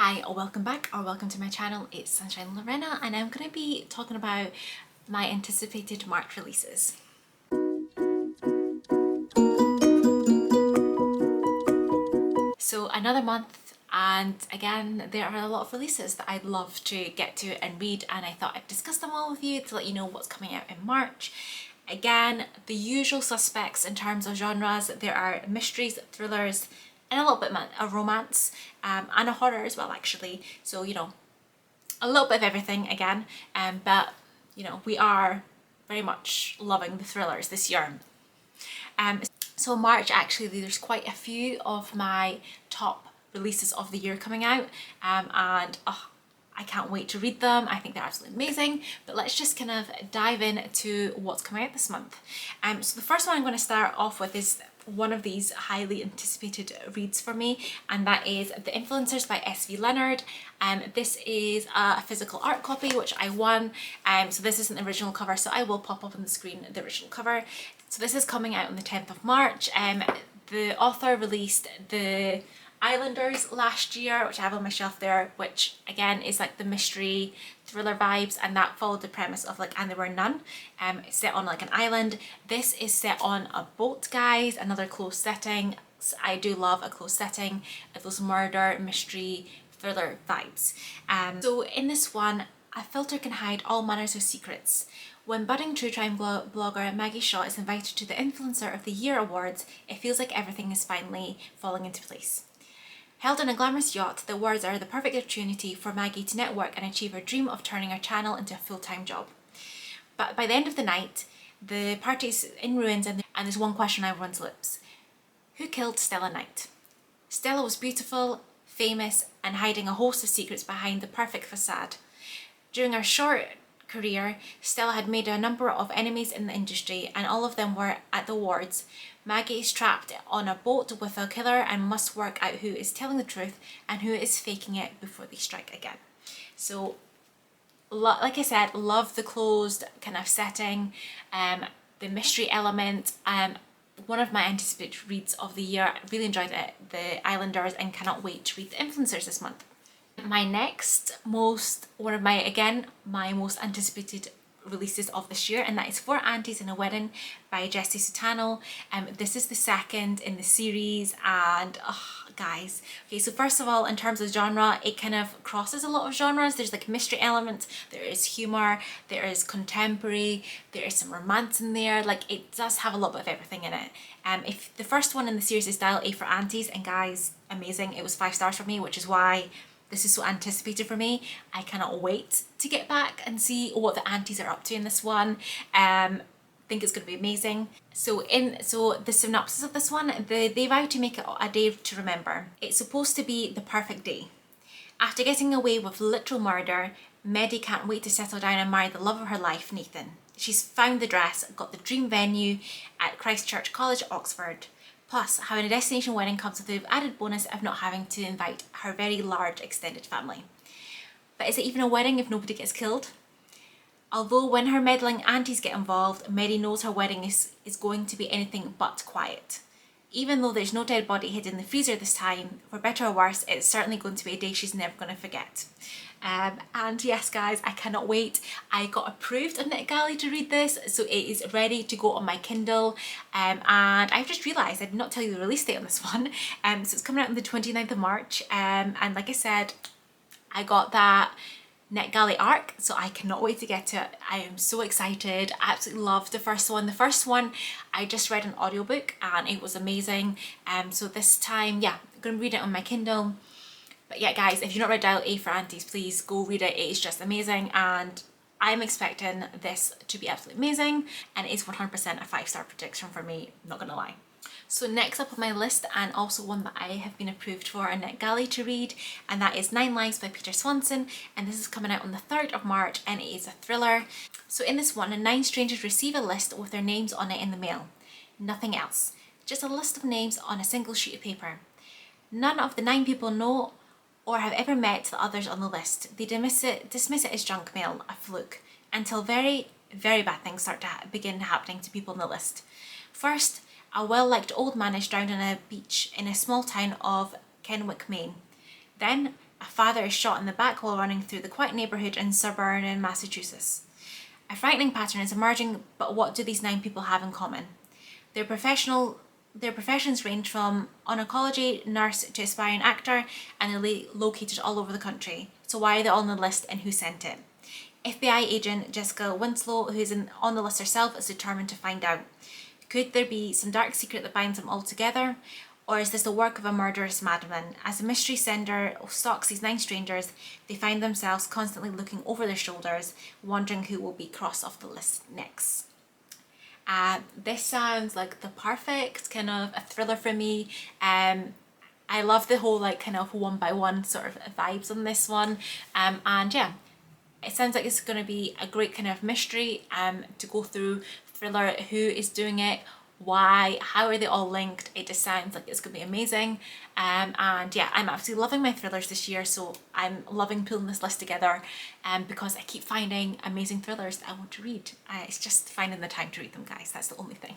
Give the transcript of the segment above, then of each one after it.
Hi, or welcome back, or welcome to my channel. It's Sunshine Lorena, and I'm going to be talking about my anticipated March releases. So another month, and again, there are a lot of releases that I'd love to get to and read, and I thought I'd discuss them all with you to let you know what's coming out in March. Again, the usual suspects in terms of genres. There are mysteries, thrillers, and a little bit of romance, and a horror as well, actually. So, you know, a little bit of everything again, but, you know, we are very much loving the thrillers this year. So March, actually, there's quite a few of my top releases of the year coming out, and I can't wait to read them. I think they're absolutely amazing, but let's just kind of dive into what's coming out this month. So the first one I'm going to start off with is one of these highly anticipated reads for me, and that is The Influencers by S.V. Leonard. This is a physical art copy which I won, so this isn't the original cover, so I will pop up on the screen the original cover. So this is coming out on the 10th of March. The author released The Islanders last year, which I have on my shelf there, which again is like the mystery thriller vibes, and that followed the premise of like And There Were None. It's set on like an island. This is set on a boat, guys, another closed setting. I do love a closed setting, those murder, mystery, thriller vibes. So in this one, a filter can hide all manners of secrets. When budding true crime blogger Maggie Shaw is invited to the Influencer of the Year Awards, it feels like everything is finally falling into place. Held on a glamorous yacht, the awards are the perfect opportunity for Maggie to network and achieve her dream of turning her channel into a full-time job. But by the end of the night, the party's in ruins, and there's one question on everyone's lips. Who killed Stella Knight? Stella was beautiful, famous, and hiding a host of secrets behind the perfect facade. During her short career, Stella had made a number of enemies in the industry, and all of them were at the awards. Maggie is trapped on a boat with a killer and must work out who is telling the truth and who is faking it before they strike again. So, like I said, love the closed kind of setting, the mystery element. One of my anticipated reads of the year. I really enjoyed it, The Islanders, and cannot wait to read The Influencers this month. My next most anticipated releases of this year, and that is Four Aunties and a Wedding by Jessie Sutano. This is the second in the series, and guys, okay, so first of all, in terms of genre, it kind of crosses a lot of genres. There's like mystery elements, there is humor, there is contemporary, there is some romance in there. Like, it does have a little bit of everything in it. If the first one in the series is Dial A for Aunties, and guys, amazing, it was 5 stars for me, which is why this is so anticipated for me. I cannot wait to get back and see what the aunties are up to in this one. Think it's going to be amazing. So the synopsis of this one, they vow to make it a day to remember. It's supposed to be the perfect day. After getting away with literal murder, Maddie can't wait to settle down and marry the love of her life, Nathan. She's found the dress, got the dream venue at Christ Church College, Oxford. Plus, having a destination wedding comes with the added bonus of not having to invite her very large extended family. But is it even a wedding if nobody gets killed? Although when her meddling aunties get involved, Mary knows her wedding is going to be anything but quiet. Even though there's no dead body hidden in the freezer this time, for better or worse, it's certainly going to be a day she's never going to forget. And yes, guys, I cannot wait. I got approved on NetGalley to read this, so it is ready to go on my Kindle. And I've just realised I did not tell you the release date on this one. So it's coming out on the 29th of March. And like I said, I got that NetGalley arc, so I cannot wait to get to it. I am so excited. I absolutely loved the first one. The first one I just read an audiobook and it was amazing. So this time, yeah, I'm gonna read it on my Kindle. But yeah, guys, if you've not read Dial A for Aunties, please go read it. It is just amazing, and I'm expecting this to be absolutely amazing, and it is 100% a 5-star prediction for me, not gonna lie. So next up on my list, and also one that I have been approved for a NetGalley to read, and that is 9 Lives by Peter Swanson, and this is coming out on the 3rd of March, and it is a thriller. So in this one, 9 strangers receive a list with their names on it in the mail. Nothing else, just a list of names on a single sheet of paper. None of the 9 people know or have ever met the others on the list. They dismiss it as junk mail, a fluke, until very, very bad things start to begin happening to people on the list. First, a well-liked old man is drowned on a beach in a small town of Kenwick, Maine. Then, A father is shot in the back while running through the quiet neighbourhood in suburban Massachusetts. A frightening pattern is emerging, but what do these 9 people have in common? Their professions range from oncology nurse to aspiring actor, and they're located all over the country. So why are they all on the list, and who sent it? FBI agent Jessica Winslow, who's on the list herself, is determined to find out. Could there be some dark secret that binds them all together? Or is this the work of a murderous madman? As the mystery sender stalks these 9 strangers, they find themselves constantly looking over their shoulders, wondering who will be crossed off the list next. This sounds like the perfect kind of a thriller for me. I love the whole like kind of one by one sort of vibes on this one. And yeah, it sounds like it's going to be a great kind of mystery to go through, thriller, who is doing it, why, how are they all linked. It just sounds like it's going to be amazing. And yeah, I'm absolutely loving my thrillers this year, so I'm loving pulling this list together because I keep finding amazing thrillers that I want to read. It's just finding the time to read them, guys. That's the only thing.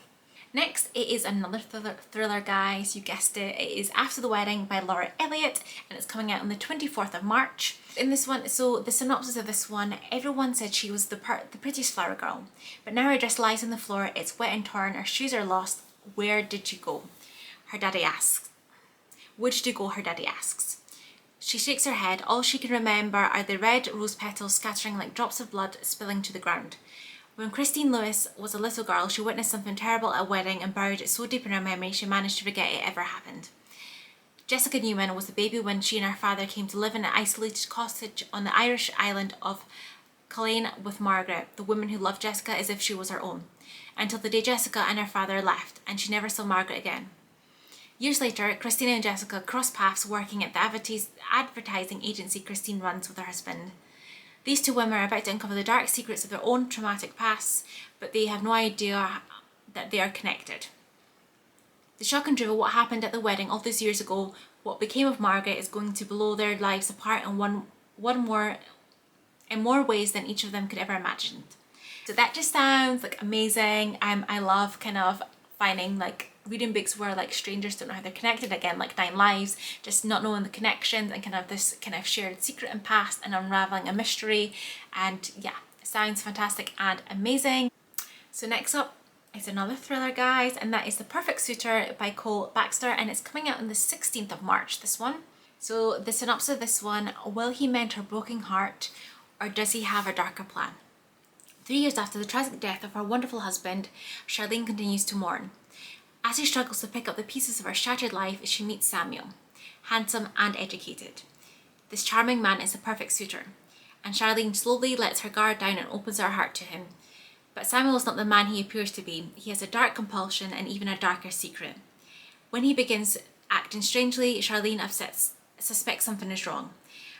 Next, it is another thriller, guys. You guessed it. It is After the Wedding by Laura Elliott, and it's coming out on the 24th of March. In this one, so the synopsis of this one, everyone said she was the prettiest flower girl, but now her dress lies on the floor, it's wet and torn, her shoes are lost. Where did you go? Her daddy asks. Where did you go? Her daddy asks. She shakes her head. All she can remember are the red rose petals scattering like drops of blood spilling to the ground. When Christine Lewis was a little girl, she witnessed something terrible at a wedding and buried it so deep in her memory she managed to forget it ever happened. Jessica Newman was a baby when she and her father came to live in an isolated cottage on the Irish island of Culzean with Margaret, the woman who loved Jessica as if she was her own, until the day Jessica and her father left, and she never saw Margaret again. Years later, Christina and Jessica cross paths working at the advertising agency Christine runs with her husband. These 2 women are about to uncover the dark secrets of their own traumatic pasts, but they have no idea that they are connected. The shock and drivel what happened at the wedding all those years ago, what became of Margaret, is going to blow their lives apart in more ways than each of them could ever imagine. So that just sounds like amazing. I love kind of finding like reading books where like strangers don't know how they're connected, again like 9 Lives, just not knowing the connections and kind of this kind of shared secret and past and unraveling a mystery. And yeah, it sounds fantastic and amazing. So next up is another thriller, guys, and that is The Perfect Suitor by Cole Baxter, and it's coming out on the 16th of March, this one. So the synopsis of this one, will he mend her broken heart, or does he have a darker plan? 3 years after the tragic death of her wonderful husband, Charlene continues to mourn. As she struggles to pick up the pieces of her shattered life, she meets Samuel, handsome and educated. This charming man is the perfect suitor, and Charlene slowly lets her guard down and opens her heart to him. But Samuel is not the man he appears to be. He has a dark compulsion and even a darker secret. When he begins acting strangely, Charlene suspects something is wrong.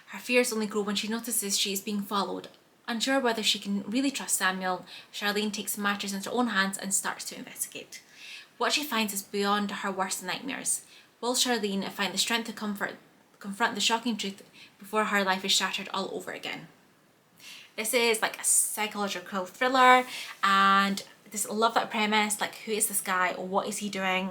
Her fears only grow when she notices she is being followed. Unsure whether she can really trust Samuel, Charlene takes matters into her own hands and starts to investigate. What she finds is beyond her worst nightmares. Will Charlene find the strength to confront the shocking truth before her life is shattered all over again? This is like a psychological thriller, and I love that premise. Like, who is this guy? What is he doing?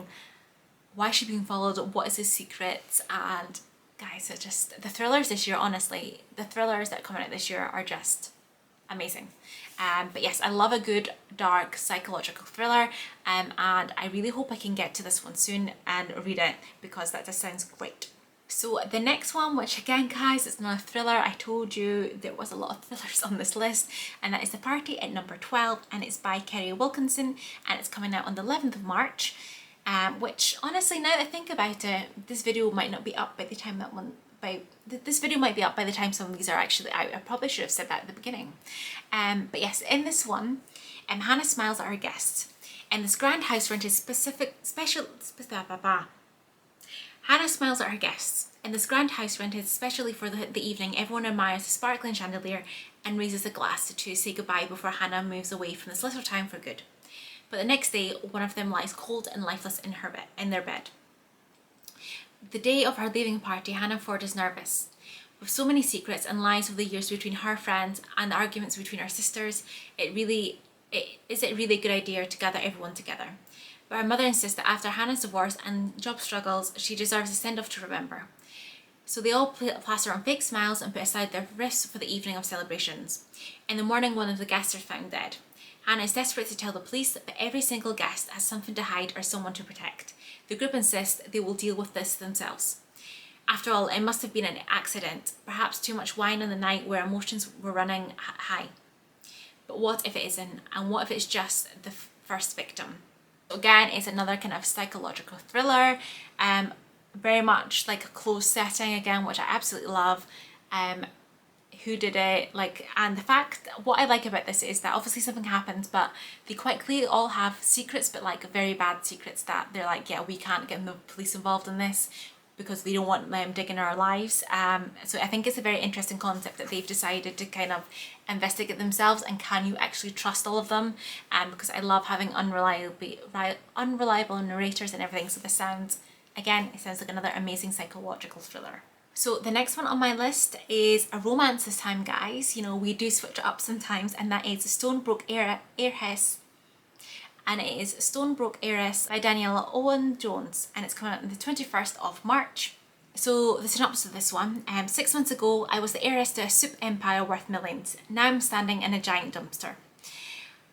Why is she being followed? What is his secret? And guys, it's just the thrillers this year. Honestly, the thrillers that are coming out this year are just amazing. But yes, I love a good dark psychological thriller, and I really hope I can get to this one soon and read it, because that just sounds great. So the next one, which again, guys, it's not a thriller. I told you there was a lot of thrillers on this list, and that is The Party at number 12, and it's by Kerry Wilkinson, and it's coming out on the 11th of March. Which honestly, now that I think about it, this video might not be up by the time this video might be up by the time some of these are actually out. I probably should have said that at the beginning. But yes, in this one, Hannah smiles at her guests. In this grand house rented Hannah smiles at her guests. In this grand house rented specially for the evening, everyone admires the sparkling chandelier and raises a glass to say goodbye before Hannah moves away from this little town for good. But the next day, one of them lies cold and lifeless in their bed. The day of her leaving party, Hannah Ford is nervous. With so many secrets and lies over the years between her friends and the arguments between her sisters, is it really a good idea to gather everyone together? But her mother insists that after Hannah's divorce and job struggles, she deserves a send-off to remember. So they all plaster on fake smiles and put aside their risks for the evening of celebrations. In the morning, one of the guests is found dead. Hannah is desperate to tell the police, but every single guest has something to hide or someone to protect. The group insists they will deal with this themselves. After all, it must have been an accident, perhaps too much wine on the night where emotions were running high. But what if it isn't? And what if it's just the first victim? Again, it's another kind of psychological thriller, very much like a closed setting again, which I absolutely love. Who did it, like, and the fact, what I like about this is that obviously something happens, but they quite clearly all have secrets, but like very bad secrets that they're like, yeah, we can't get the police involved in this because we don't want them digging our lives. So I think it's a very interesting concept that they've decided to kind of investigate themselves, and can you actually trust all of them? Because I love having unreliable narrators and everything. So this sounds, again, it sounds like another amazing psychological thriller. So the next one on my list is a romance this time, guys. You know, we do switch it up sometimes, and that is Stonebrook Heiress. And it is Stonebrook Heiress by Daniela Owen Jones, and it's coming out on the 21st of March. So the synopsis of this one, 6 months ago I was the heiress to a soup empire worth millions. Now I'm standing in a giant dumpster.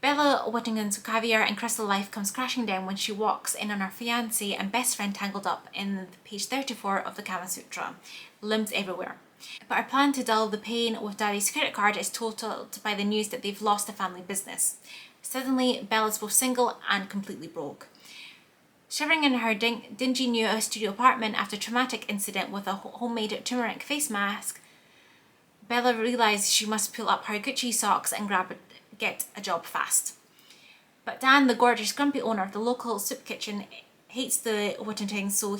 Bella Whittington's caviar and crystal life comes crashing down when she walks in on her fiancé and best friend tangled up in page 34 of the Kama Sutra, limbs everywhere. But her plan to dull the pain with Daddy's credit card is totaled by the news that they've lost a family business. Suddenly, Bella's both single and completely broke. Shivering in her dingy new studio apartment after a traumatic incident with a homemade turmeric face mask, Bella realises she must pull up her Gucci socks and get a job fast. But Dan, the gorgeous grumpy owner of the local soup kitchen, hates the Whittingtons, so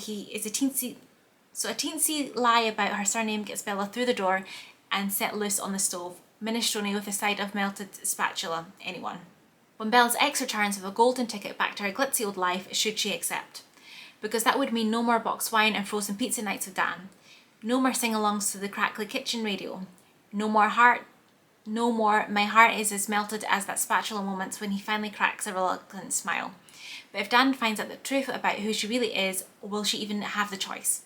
a teensy lie about her surname gets Bella through the door and set loose on the stove, minestrone with a side of melted spatula. Anyone. When Bella's ex returns with a golden ticket back to her glitzy old life, should she accept? Because that would mean no more boxed wine and frozen pizza nights with Dan. No more sing-alongs to the crackly kitchen radio. No more my heart is as melted as that spatula moments when he finally cracks a reluctant smile. But if Dan finds out the truth about who she really is, will she even have the choice?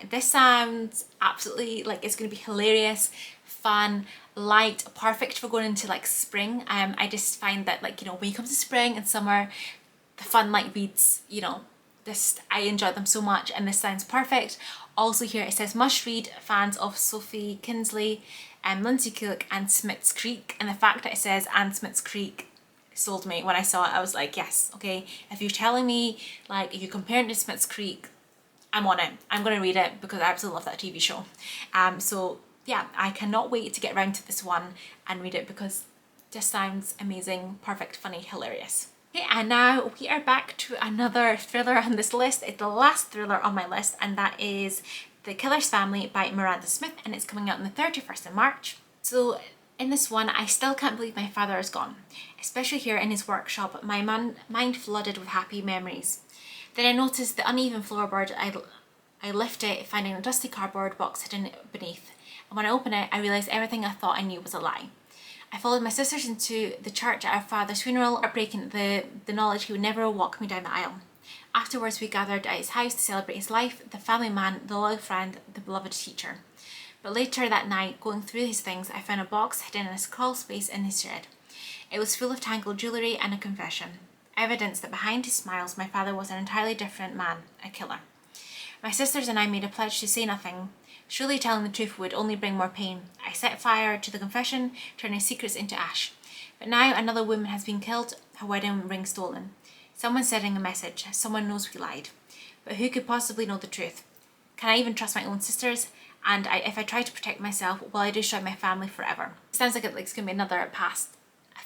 This sounds absolutely like it's going to be hilarious, fun, light, perfect for going into like spring. I just find that, like, you know, when you come to spring and summer, the fun light reads, you know, I enjoy them so much, and this sounds perfect. Also here it says must read fans of Sophie Kinsley and Lindsay Cook and Smith's Creek, and the fact that it says and Smith's Creek sold me. When I saw it, I was like, yes, okay, if you're telling me, like, if you're comparing it to Smith's Creek, I'm on it. I'm going to read it because I absolutely love that TV show. So yeah, I cannot wait to get around to this one and read it because it just sounds amazing, perfect, funny, hilarious. Okay, and now we are back to another thriller on this list. It's the last thriller on my list, and that is The Killer's Family by Miranda Smith, and it's coming out on the 31st of March. So in this one, I still can't believe my father is gone, especially here in his workshop, my mind flooded with happy memories. Then I noticed the uneven floorboard. I lift it, finding a dusty cardboard box hidden beneath, and when I open it, I realised everything I thought I knew was a lie. I followed my sisters into the church at our father's funeral, heartbreaking the knowledge he would never walk me down the aisle. Afterwards, we gathered at his house to celebrate his life, the family man, the loyal friend, the beloved teacher. But later that night, going through his things, I found a box hidden in a crawl space in his shed. It was full of tangled jewellery and a confession. Evidence that behind his smiles, my father was an entirely different man, a killer. My sisters and I made a pledge to say nothing. Surely telling the truth would only bring more pain. I set fire to the confession, turning secrets into ash. But now another woman has been killed, her wedding ring stolen. Someone sending a message. Someone knows we lied. But who could possibly know the truth? Can I even trust my own sisters? And if I try to protect myself, will I destroy my family forever? It sounds like it's going to be another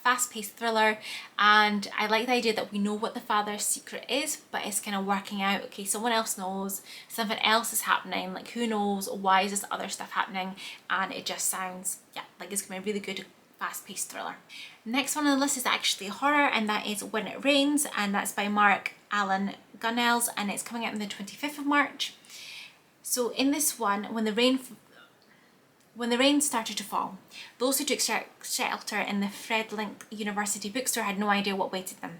fast-paced thriller, and I like the idea that we know what the father's secret is, but it's kind of working out, okay, someone else knows, something else is happening, like who knows, why is this other stuff happening, and it just sounds, yeah, like it's going to be a really good fast-paced thriller. Next one on the list is actually a horror, and that is When It Rains, and that's by Mark Allen Gunnels, and it's coming out on the 25th of March. So in this one, when the rain started to fall, those who took shelter in the Fred Link University bookstore had no idea what awaited them.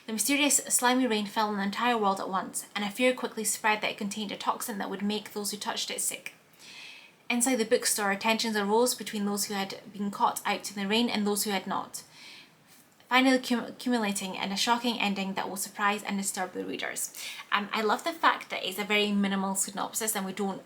The mysterious slimy rain fell on the entire world at once, and a fear quickly spread that it contained a toxin that would make those who touched it sick. Inside the bookstore, tensions arose between those who had been caught out in the rain and those who had not, finally accumulating in a shocking ending that will surprise and disturb the readers. I love the fact that it's a very minimal synopsis and we don't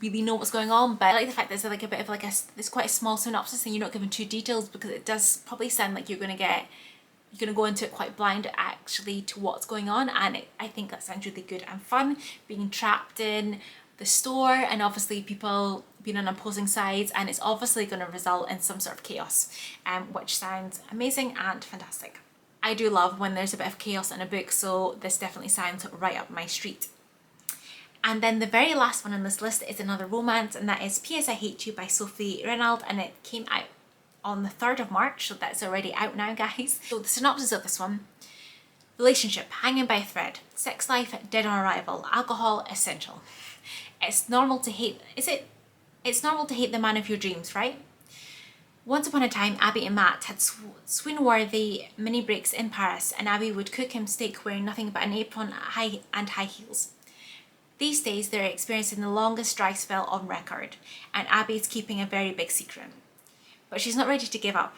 really know what's going on, but I like the fact that it's like a bit of like it's quite a small synopsis and you're not given too details, because it does probably sound like you're going to go into it quite blind actually to what's going on, and I think that sounds really good and fun, being trapped in the store and obviously people being on opposing sides, and it's obviously going to result in some sort of chaos, which sounds amazing and fantastic. I do love when there's a bit of chaos in a book, so this definitely sounds right up my street. And then the very last one on this list is another romance, and that is P.S. I Hate You by Sophie Reynald, and it came out on the 3rd of March, so that's already out now, guys. So the synopsis of this one: relationship hanging by a thread, sex life dead on arrival, alcohol essential. It's normal to hate the man of your dreams, right? Once upon a time, Abby and Matt had swoon-worthy mini breaks in Paris, and Abby would cook him steak wearing nothing but an apron and high heels. These days, they're experiencing the longest dry spell on record, and Abby's keeping a very big secret. But she's not ready to give up.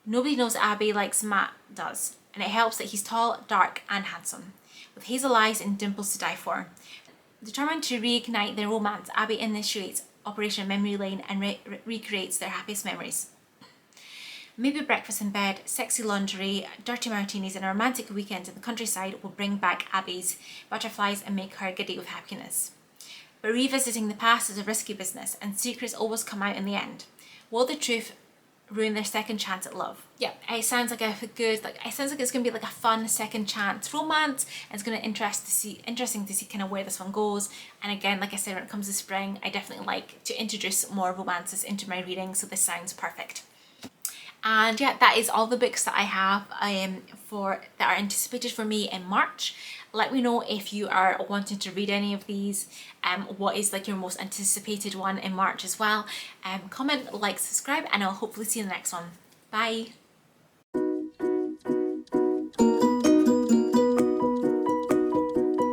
Nobody knows Abby likes Matt does, and it helps that he's tall, dark, and handsome, with hazel eyes and dimples to die for. Determined to reignite their romance, Abby initiates Operation Memory Lane and recreates their happiest memories. Maybe breakfast in bed, sexy lingerie, dirty martinis, and a romantic weekend in the countryside will bring back Abby's butterflies and make her giddy with happiness. But revisiting the past is a risky business, and secrets always come out in the end. Will the truth ruin their second chance at love? Yeah, it sounds like it sounds like it's going to be like a fun second chance romance, and it's going to interesting to see kind of where this one goes. And again, like I said, when it comes to spring, I definitely like to introduce more romances into my reading, so this sounds perfect. And yeah, that is all the books that I have that are anticipated for me in March. Let me know if you are wanting to read any of these, what is like your most anticipated one in March as well. Comment, like, subscribe, and I'll hopefully see you in the next one. Bye!